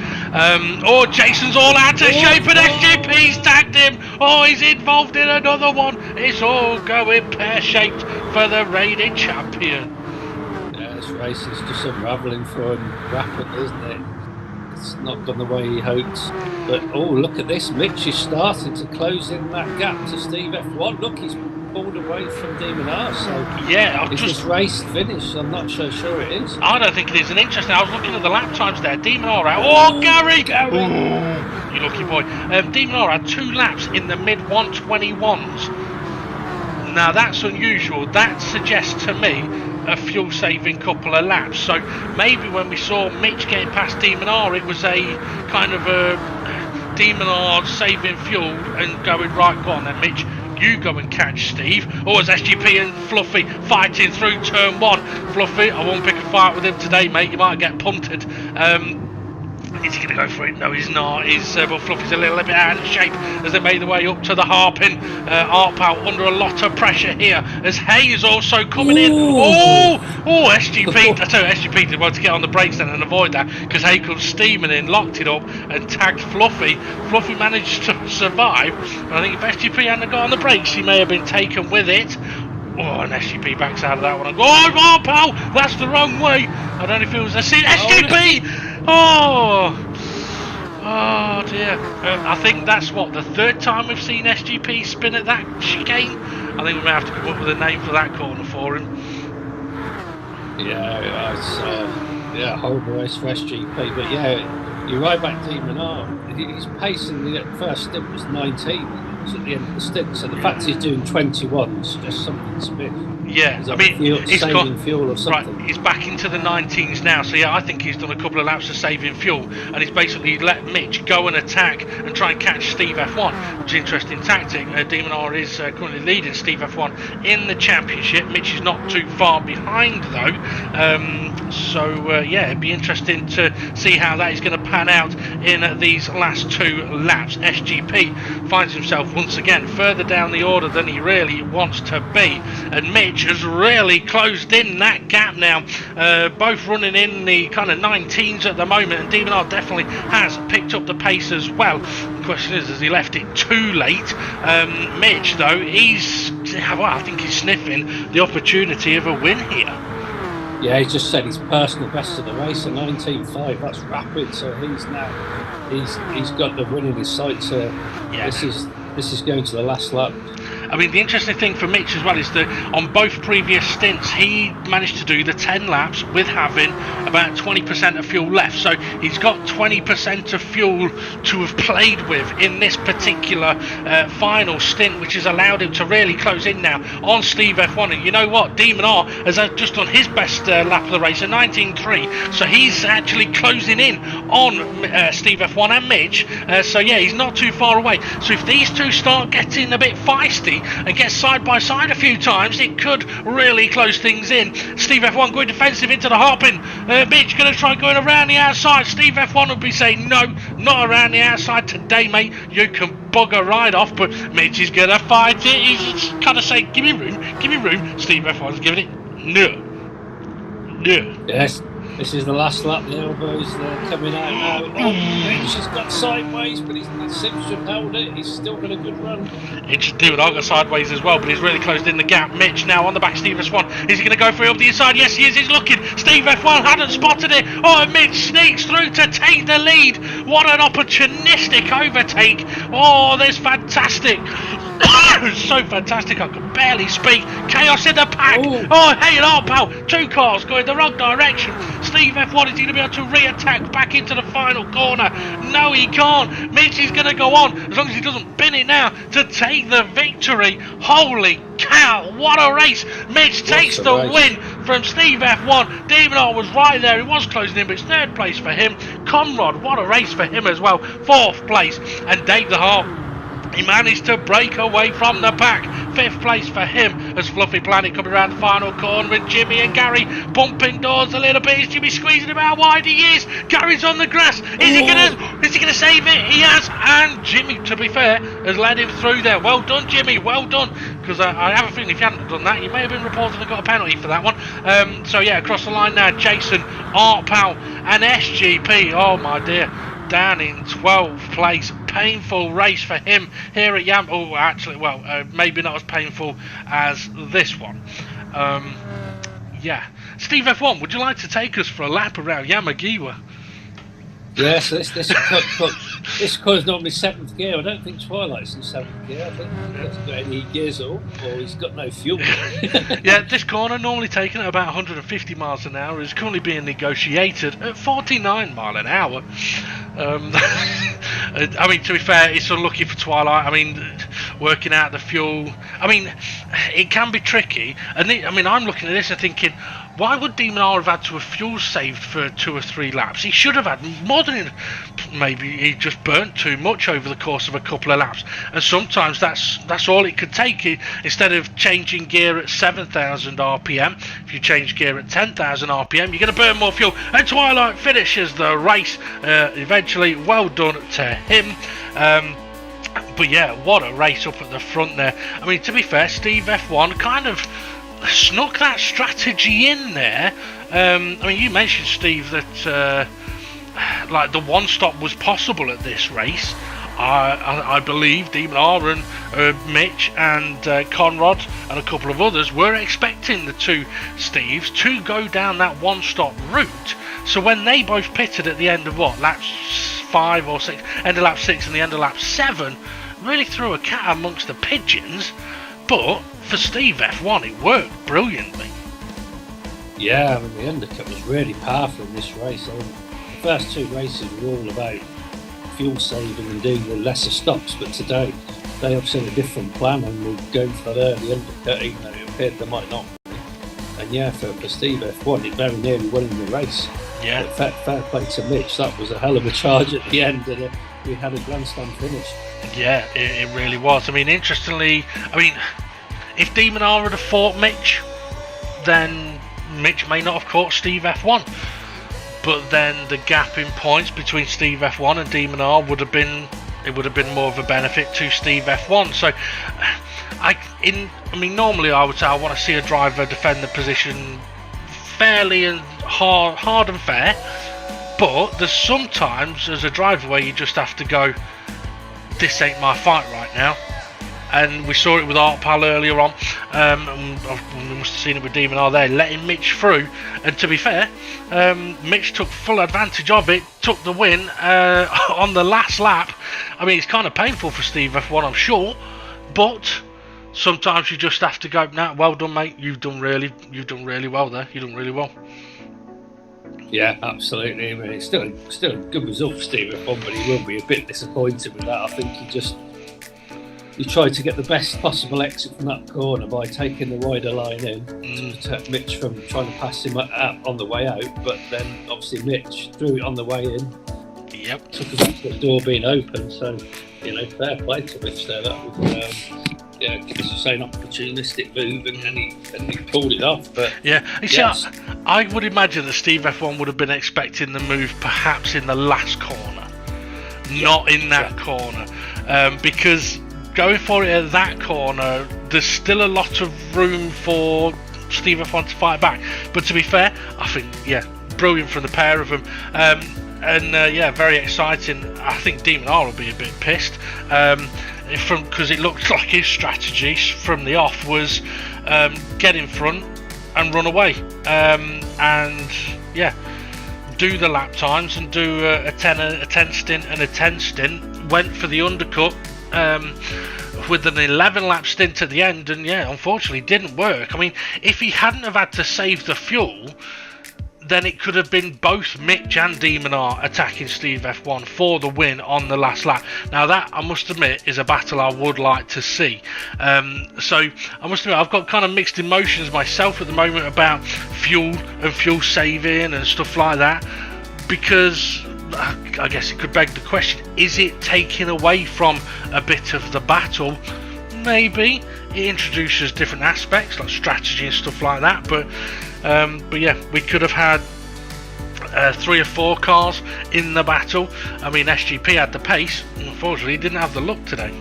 Oh, Jason's all out of shape and SGP's tagged him. Oh, he's involved in another one. It's all going pear-shaped for the reigning champion. Yeah, this race is just unravelling for him rapidly, isn't it? It's not gone the way he hoped. But, oh, look at this. Mitch is starting to close in that gap to Steve F1. Look, he's pulled away from Demon R. So, yeah, is this race finished? I'm not so sure it is. I don't think it is. And interesting, I was looking at the lap times there. Demon R out. Oh, Gary! Ooh, you lucky boy. Demon R had 2 laps in the mid 121s. Now, that's unusual. That suggests to me a fuel saving couple of laps, so maybe when we saw Mitch getting past Demon R it was a kind of a Demon R saving fuel and going, right, go on then Mitch, you go and catch Steve. Or as SGP and Fluffy fighting through turn 1. Fluffy, I won't pick a fight with him today, mate, you might get punted. Is he going to go for it? No, he's not. But Fluffy's a little bit out of shape as they made their way up to the Harpin. Arpal under a lot of pressure here as Hay is also coming in. Oh, SGP. I tell you, SGP did well to get on the brakes then and avoid that because Hay comes steaming in, locked it up and tagged Fluffy. Fluffy managed to survive. And I think if SGP hadn't got on the brakes, he may have been taken with it. Oh, and SGP backs out of that one. And oh, Arpal, that's the wrong way. I don't know if it was a SGP. Oh dear. I think that's what, the 3rd time we've seen SGP spin at that chicane. I think we may have to come up with a name for that corner for him. Yeah, it's horrible race for SGP. But yeah, you're right back Demon R. His pace in the first stint was 19 at the end of the stint, so the fact he's doing 21 suggests something's amiss. Yeah, I mean, he's saving fuel or something. Right, he's back into the 19s now, so yeah, I think he's done a couple of laps of saving fuel, and he's basically let Mitch go and attack and try and catch Steve F1, which is an interesting tactic. Demon R is currently leading Steve F1 in the championship. Mitch is not too far behind though, so yeah, it'd be interesting to see how that is going to pan out in these last 2 laps. SGP finds himself once again further down the order than he really wants to be, and Mitch has really closed in that gap now, both running in the kind of 19s at the moment, and Demon R definitely has picked up the pace as well. The question is, has he left it too late? Mitch though, I think he's sniffing the opportunity of a win here. Yeah, he's just said his personal best of the race, a 19.5. That's rapid. So he's got the win in his sights. Yeah. This is going to the last lap. I mean, the interesting thing for Mitch as well is that on both previous stints, he managed to do the 10 laps with having about 20% of fuel left. So he's got 20% of fuel to have played with in this particular final stint, which has allowed him to really close in now on Steve F1. And you know what? Demon R has just done his best lap of the race, a 19.3. So he's actually closing in on Steve F1 and Mitch. So yeah, he's not too far away. So if these two start getting a bit feisty and get side by side a few times, it could really close things in. Steve F1 going defensive into the Harpin. Mitch going to try going around the outside. Steve F1 will be saying, no, not around the outside today, mate. You can bugger right off. But Mitch is going to fight it. He's kind of saying, give me room. Steve F1's giving it no. Yes. This is the last lap, the elbows coming out now. Oh, Mitch has got sideways, but Simpson held it. He's still got a good run. Interesting, I got sideways as well, but he's really closed in the gap. Mitch now on the back, Steve F1. Is he going to go for it up the inside? Yes, he is. He's looking. Steve F1 hadn't spotted it. Oh, and Mitch sneaks through to take the lead. What an opportunistic overtake. Oh, that's fantastic. So fantastic, I can barely speak. Chaos in the pack. Ooh. Oh, hey, and Arpal. 2 cars going the wrong direction. Steve F1 is going to be able to re-attack back into the final corner. No, he can't. Mitch is going to go on, as long as he doesn't bin it now, to take the victory. Holy cow, what a race. Mitch takes the win from Steve F1. Demon R was right there. He was closing in, but it's 3rd place for him. Conrad, what a race for him as well. 4th place. And Dave the Hart, he managed to break away from the pack. 5th place for him as Fluffy Planet coming around the final corner with Jimmy and Gary bumping doors a little bit. Is Jimmy squeezing him out wide? He is. Gary's on the grass. Is he gonna save it? He has. And Jimmy, to be fair, has led him through there. Well done, Jimmy. Well done. because I have a feeling if you hadn't done that, you may have been reported and got a penalty for that one. So yeah, across the line now, Jason, Artpal and SGP, oh my dear, down in 12th place. Painful race for him here at Yam. Oh, actually, well, maybe not as painful as this one. Yeah. Steve F1, would you like to take us for a lap around Yamagiwa? Yes, this car's normally 7th gear. I don't think Twilight's in 7th gear. I think he hasn't got any gears at all, or he's got no fuel. Yeah, this corner, normally taken at about 150 miles an hour, is currently being negotiated at 49 mile an hour. I mean, to be fair, it's unlucky for Twilight. I mean, working out the fuel. I mean, it can be tricky. And I mean, I'm looking at this and thinking, why would Demon R have had to have fuel saved for 2 or 3 laps? He should have had more than maybe he just burnt too much over the course of a couple of laps. And sometimes that's all it could take. Instead of changing gear at 7,000 RPM, if you change gear at 10,000 RPM, you're going to burn more fuel. And Twilight finishes the race eventually. Well done to him. But yeah, what a race up at the front there. I mean, to be fair, Steve F1 kind of snuck that strategy in there. I mean, you mentioned, Steve, that like the one stop was possible at this race. I believe Demon R and Mitch and Conrad and a couple of others were expecting the 2 Steves to go down that one stop route. So when they both pitted at the end of laps 5 or 6, end of lap 6 and the end of lap 7, really threw a cat amongst the pigeons. But for Steve F1, it worked brilliantly. Yeah, I mean, the undercut was really powerful in this race. I mean, the first 2 races were all about fuel saving and doing the lesser stops, but today they obviously had a different plan and were going for that early undercut, even though it appeared they might not be. And yeah, for Steve F1, it very nearly won in the race. Yeah. Fair play to Mitch. That was a hell of a charge at the end, and we had a grandstand finish. Yeah, it really was. I mean, interestingly, if Demon R had fought Mitch, then Mitch may not have caught Steve F1. But then the gap in points between Steve F1 and Demon R would have been more of a benefit to Steve F1. So, normally I would say I want to see a driver defend the position fairly and hard and fair. But there's sometimes as a driver where you just have to go, this ain't my fight right now. And we saw it with Artpal earlier on. We must have seen it with Demon R there, letting Mitch through. And to be fair, Mitch took full advantage of it, took the win on the last lap. I mean, it's kind of painful for Steve F1, I'm sure, but sometimes you just have to go, nah, well done, mate. You've done really well there. You've done really well. Yeah, absolutely. I mean, it's still a good result for Steve F1, but he will be a bit disappointed with that. I think he tried to get the best possible exit from that corner by taking the wider line in to protect Mitch from trying to pass him on the way out, but then obviously Mitch threw it on the way in. Yep. Took advantage of the door being open, so fair play to Mitch there. That was as you say, an opportunistic move, and he pulled it off. But yeah, yes. I would imagine that Steve F1 would have been expecting the move perhaps in the last corner, not in that corner, because going for it at that corner, there's still a lot of room for Steve F1 to fight back. But to be fair, I think, brilliant from the pair of them. Very exciting. I think Demon R will be a bit pissed because it looked like his strategy from the off was get in front and run away. Do the lap times and do a 10 stint and a 10 stint. Went for the undercut with an 11 lap stint at the end, and unfortunately didn't work. I mean, if he hadn't have had to save the fuel, then it could have been both Mitch and Demon R attacking Steve F1 for the win on the last lap. Now that, I must admit, is a battle I would like to see. So I must admit, I've got kind of mixed emotions myself at the moment about fuel and fuel saving and stuff like that, because I guess it could beg the question, is it taking away from a bit of the battle? Maybe. It introduces different aspects like strategy and stuff like that, but we could have had 3 or 4 cars in the battle. I mean, SGP had the pace, unfortunately didn't have the luck today.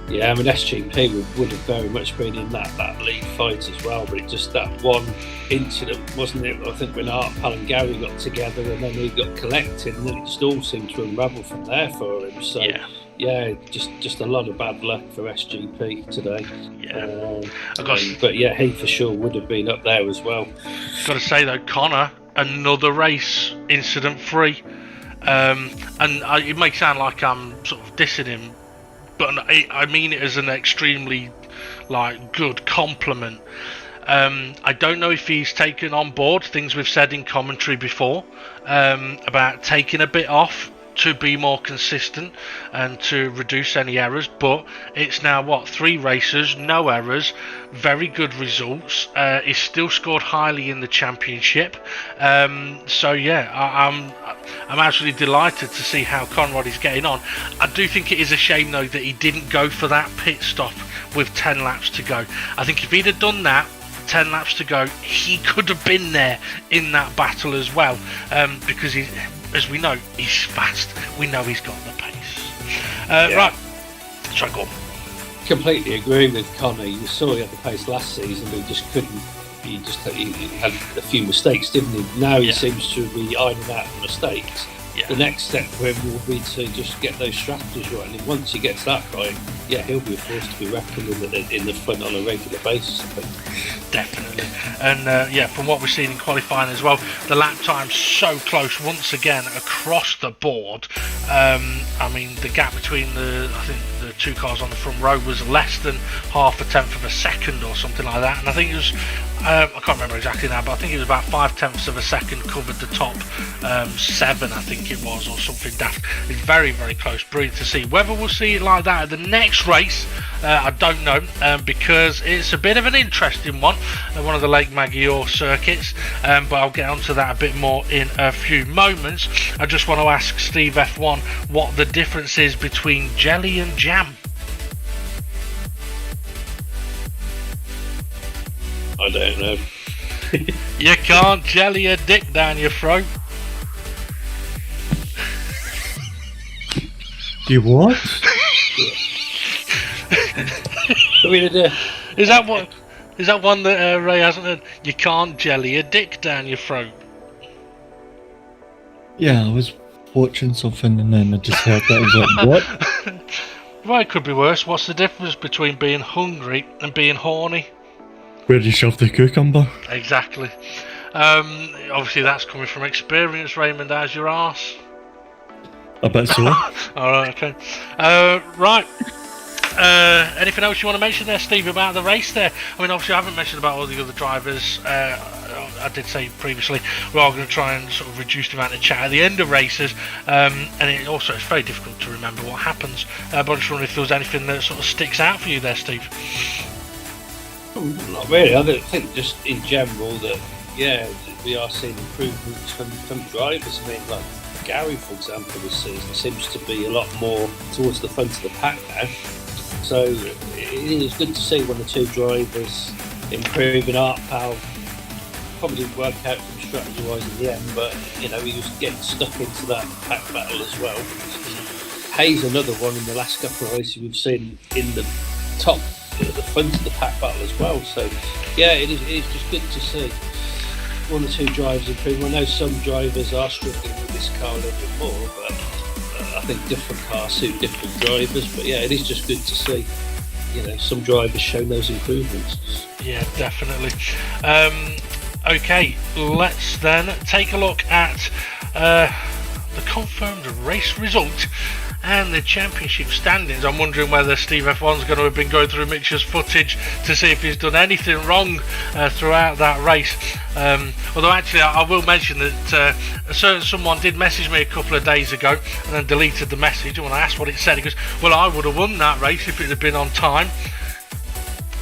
Yeah, I mean SGP would have very much been in that lead fight as well, but it just that one incident, wasn't it? I think when Art Pal and Gary got together and then he got collected, and then it just all seemed to unravel from there for him. So yeah, just a lot of bad luck for SGP today. But yeah, he for sure would have been up there as well. Got to say though, Connor, another race incident free, and it may sound like I'm sort of dissing him, but I mean it as an extremely good compliment. I don't know if he's taken on board things we've said in commentary before about taking a bit off to be more consistent and to reduce any errors, but it's now 3 races, no errors, very good results. He's still scored highly in the championship, so yeah, I'm actually delighted to see how Conrad is getting on. I do think it is a shame though that he didn't go for that pit stop with 10 laps to go. I think if he'd have done that 10 laps to go, he could have been there in that battle as well, because he, as we know, he's fast. We know he's got the pace. Right, try go on. Completely agree with Connor. You saw he had the pace last season, but he just couldn't. He had a few mistakes, didn't he? Now he seems to be ironing out the mistakes. The next step for him will be to just get those strategies right, and once he gets that right, he'll be a force to be reckoned with in the front on a regular basis, I think. Definitely. And from what we've seen in qualifying as well, the lap time's so close once again across the board. I mean, the gap between the 2 cars on the front row was less than half a tenth of a second or something like that, and I think it was I can't remember exactly now, but I think it was about 5/10 of a second covered the top 7, I think it was, or something daft. It's very, very close. Brilliant to see. Whether we'll see it like that at the next race, I don't know, because it's a bit of an interesting one of the Lake Maggiore circuits, but I'll get onto that a bit more in a few moments. I just want to ask Steve F1 what the difference is between jelly and jam. I don't know. You can't jelly a dick down your throat. You what? Is that one that Ray hasn't heard? You can't jelly a dick down your throat. Yeah, I was watching something and then I just heard that. I was like, what? Well, it could be worse. What's the difference between being hungry and being horny? Where do you shove the cucumber? Exactly. Obviously that's coming from experience, Raymond, as your arse. I bet so. Alright, okay. Right. Anything else you want to mention there, Steve, about the race there? I mean, obviously I haven't mentioned about all the other drivers. I did say previously we are going to try and sort of reduce the amount of chat at the end of races, and it's very difficult to remember what happens, but I just wonder if there was anything that sort of sticks out for you there, Steve. Not really. I don't think just in general that we are seeing improvements from drivers. I mean, like Gary, for example, this season seems to be a lot more towards the front of the pack now. So it is good to see one or 2 drivers improving. Art Pal probably didn't work out from strategy-wise in the end, but he was getting stuck into that pack battle as well. Hayes, another one in the last couple of races we've seen in the top. At the front of the pack battle as well, so it is just good to see 1 or 2 drivers improving. I know some drivers are struggling with this car a little bit more, but I think different cars suit different drivers. But it is just good to see some drivers showing those improvements. Yeah, definitely. Okay, let's then take a look at the confirmed race result and the championship standings. I'm wondering whether Steve F1's going to have been going through Mitch's footage to see if he's done anything wrong throughout that race. Although actually I will mention that a certain someone did message me a couple of days ago and then deleted the message, and when I asked what it said, he goes, well, I would have won that race if it had been on time,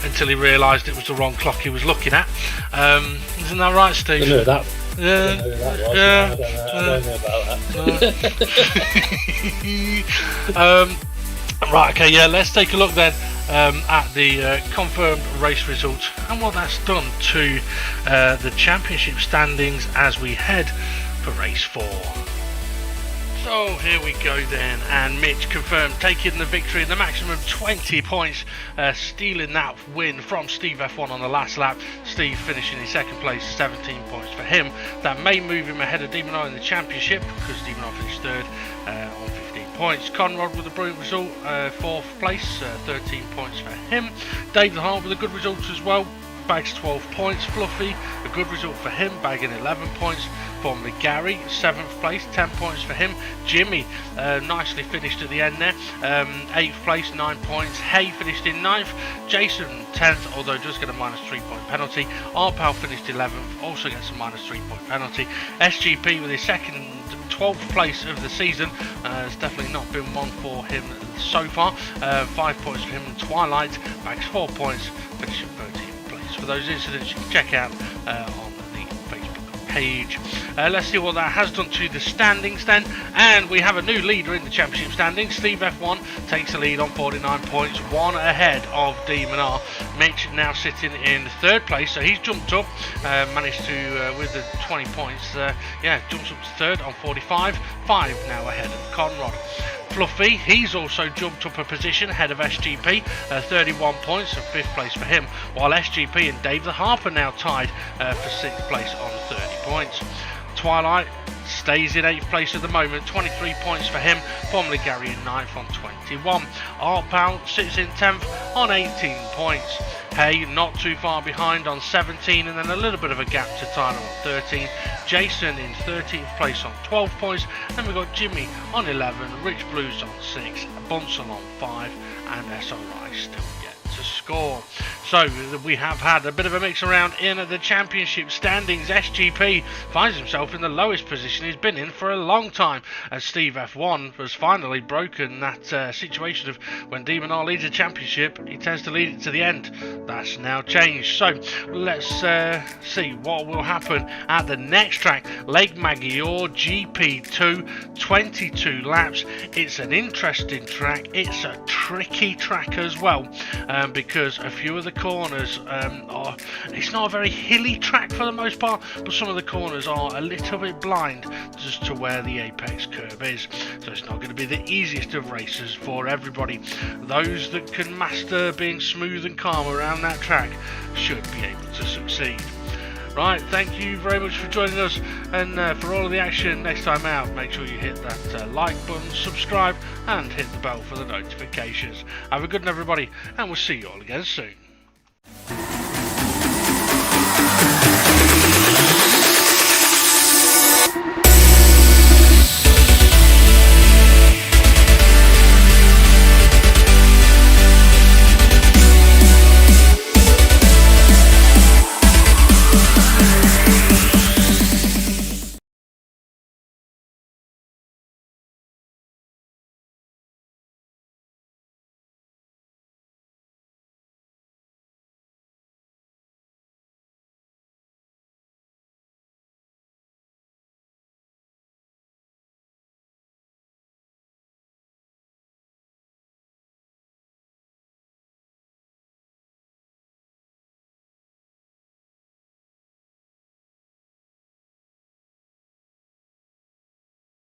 until he realised it was the wrong clock he was looking at. Isn't that right, Steve? I know that. Yeah. I don't know about that. Right, okay, let's take a look then at the confirmed race results and what that's done to the championship standings as we head for race 4. So here we go then, and Mitch confirmed taking the victory in the maximum 20 points, stealing that win from Steve F1 on the last lap. Steve finishing in second place, 17 points for him. That may move him ahead of Demonar in the championship, because Demonar finished third on 15 points. Conrad with a brilliant result, fourth place, 13 points for him. Dave the Heart with a good result as well, bags 12 points. Fluffy, a good result for him, bagging 11 points. Formerly Gary, 7th place, 10 points for him. Jimmy, nicely finished at the end there, 8th place, 9 points. Hay finished in 9th. Jason, 10th, although does get a minus 3-point penalty. Arpal finished 11th, also gets a minus 3-point penalty. SGP with his second 12th place of the season, has definitely not been one for him so far. 5 points for him. And Twilight bags 4 points, finishing 13th place. For those incidents you can check out on the Facebook page. Let's see what that has done to the standings then, and we have a new leader in the championship standings. Steve F1 takes the lead on 49 points, one ahead of Demon R. Mitch now sitting in third place, so he's jumped up, managed to with the 20 points, jumps up to third on 45, 5 now ahead of Conrad. Fluffy, he's also jumped up a position ahead of SGP, 31 points and 5th place for him, while SGP and Dave the Harper now tied for 6th place on 30 points. Twilight stays in 8th place at the moment, 23 points for him, formerly Gary in 9th on 21. Arpal sits in 10th on 18 points. Hay not too far behind on 17, and then a little bit of a gap to Tyler on 13. Jason in 13th place on 12 points, and we've got Jimmy on 11, Rich Blues on 6, Bunsel on 5, and SRI still yet to score. So we have had a bit of a mix around in the championship standings. SGP finds himself in the lowest position he's been in for a long time, as Steve F1 has finally broken that situation of when Demon R leads a championship, he tends to lead it to the end. That's now changed. So let's see what will happen at the next track, Lake Maggiore GP2, 22 laps. It's an interesting track. It's a tricky track as well, because a few of the corners it's not a very hilly track for the most part, but some of the corners are a little bit blind just to where the apex curve is, so it's not going to be the easiest of races for everybody. Those that can master being smooth and calm around that track should be able to succeed. Right, thank you very much for joining us, and for all of the action next time out, make sure you hit that like button, subscribe, and hit the bell for the notifications. Have a good one, everybody, and we'll see you all again soon.